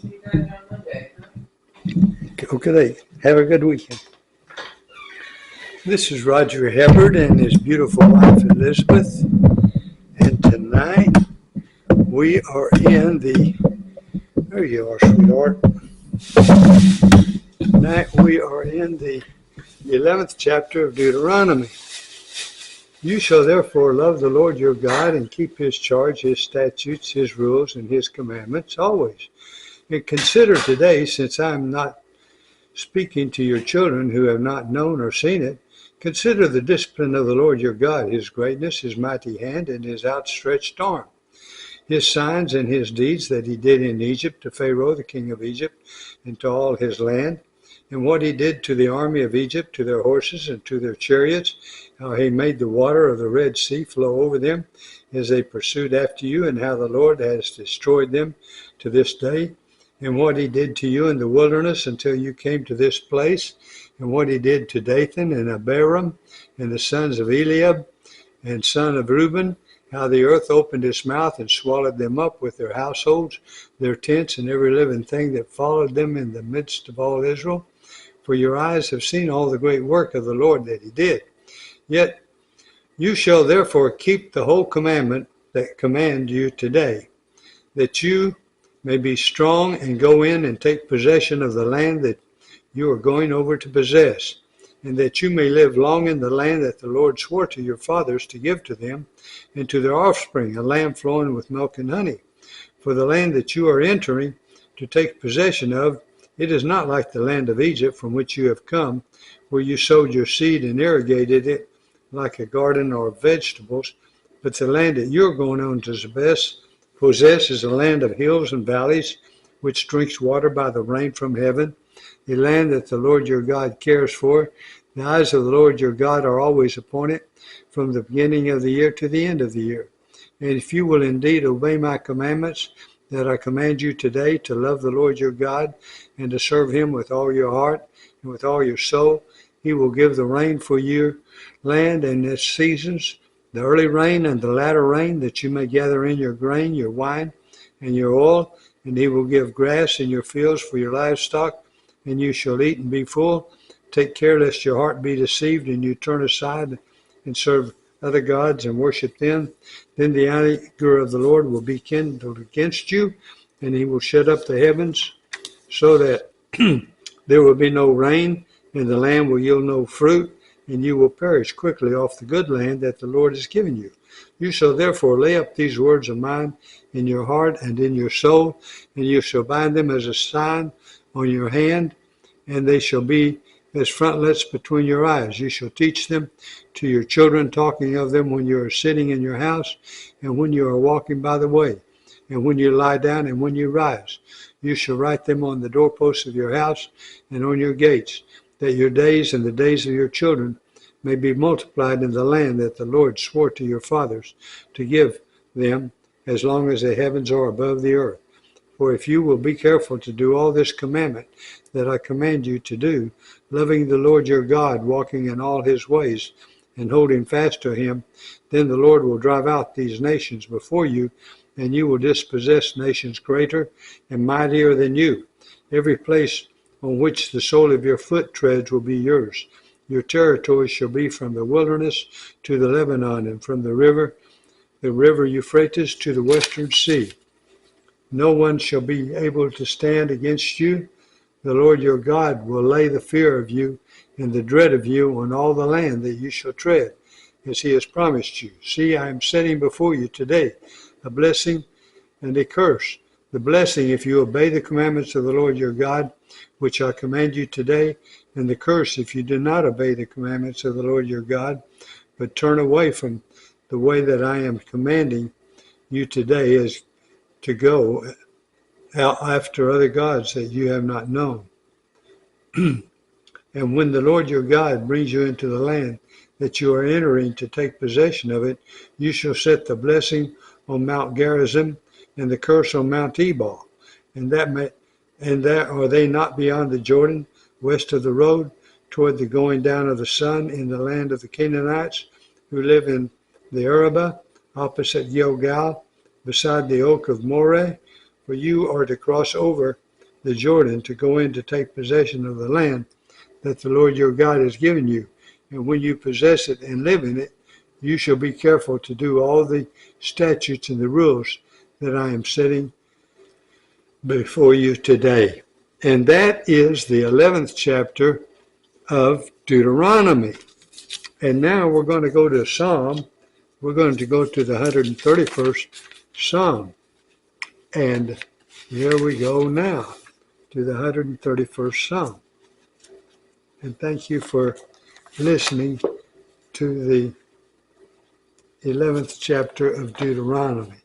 see you guys on Monday. Okay, have a good weekend. This is Roger Hubbard and his beautiful wife Elizabeth, and tonight we are in there you are, sweetheart. Tonight we are in the 11th chapter of Deuteronomy. You shall therefore love the Lord your God and keep his charge, his statutes, his rules, and his commandments always. And consider today, since I am not speaking to your children who have not known or seen it, consider the discipline of the Lord your God, his greatness, his mighty hand, and his outstretched arm, his signs and his deeds that he did in Egypt to Pharaoh, the king of Egypt, and to all his land, and what he did to the army of Egypt, to their horses and to their chariots, how he made the water of the Red Sea flow over them as they pursued after you, and how the Lord has destroyed them to this day, and what he did to you in the wilderness until you came to this place, and what he did to Dathan and Abiram and the sons of Eliab and son of Reuben, how the earth opened its mouth and swallowed them up with their households, their tents, and every living thing that followed them in the midst of all Israel. For your eyes have seen all the great work of the Lord that he did. Yet you shall therefore keep the whole commandment that command you today, that you may be strong and go in and take possession of the land that you are going over to possess, and that you may live long in the land that the Lord swore to your fathers to give to them and to their offspring, a land flowing with milk and honey. For the land that you are entering to take possession of, it is not like the land of Egypt from which you have come, where you sowed your seed and irrigated it like a garden or vegetables, but the land that you're going on to possess is a land of hills and valleys, which drinks water by the rain from heaven, a land that the Lord your God cares for. The eyes of the Lord your God are always upon it, from the beginning of the year to the end of the year. And if you will indeed obey my commandments that I command you today, to love the Lord your God and to serve him with all your heart and with all your soul, he will give the rain for your land and its seasons, the early rain and the latter rain, that you may gather in your grain, your wine, and your oil, and he will give grass in your fields for your livestock, and you shall eat and be full. Take care lest your heart be deceived, and you turn aside and serve other gods and worship them. Then the anger of the Lord will be kindled against you, and he will shut up the heavens so that there will be no rain, and the land will yield no fruit, and you will perish quickly off the good land that the Lord has given you. You shall therefore lay up these words of mine in your heart and in your soul, and you shall bind them as a sign on your hand, and they shall be as frontlets between your eyes. You shall teach them to your children, talking of them when you are sitting in your house, and when you are walking by the way, and when you lie down, and when you rise. You shall write them on the doorposts of your house and on your gates, that your days and the days of your children may be multiplied in the land that the Lord swore to your fathers to give them, as long as the heavens are above the earth. For if you will be careful to do all this commandment that I command you to do, loving the Lord your God, walking in all his ways, and holding fast to him, then the Lord will drive out these nations before you, and you will dispossess nations greater and mightier than you. Every place on which the sole of your foot treads will be yours. Your territory shall be from the wilderness to the Lebanon, and from the river Euphrates to the western sea. No one shall be able to stand against you. The Lord your God will lay the fear of you and the dread of you on all the land that you shall tread, as he has promised you. See, I am setting before you today a blessing and a curse. The blessing, if you obey the commandments of the Lord your God, which I command you today, and the curse, if you do not obey the commandments of the Lord your God, but turn away from the way that I am commanding you today, is to go out after other gods that you have not known. And when the Lord your God brings you into the land that you are entering to take possession of it, you shall set the blessing on Mount Gerizim and the curse on Mount Ebal. And that are they not beyond the Jordan, west of the road, toward the going down of the sun, in the land of the Canaanites, who live in the Arabah, opposite Gilgal, beside the oak of Moreh? For you are to cross over the Jordan to go in to take possession of the land that the Lord your God has given you. And when you possess it and live in it, you shall be careful to do all the statutes and the rules that I am setting before you today. And that is the 11th chapter of Deuteronomy. And now we're going to go to a Psalm. We're going to go to the 131st Psalm. And here we go now to the 131st Psalm. And thank you for listening to the 11th chapter of Deuteronomy.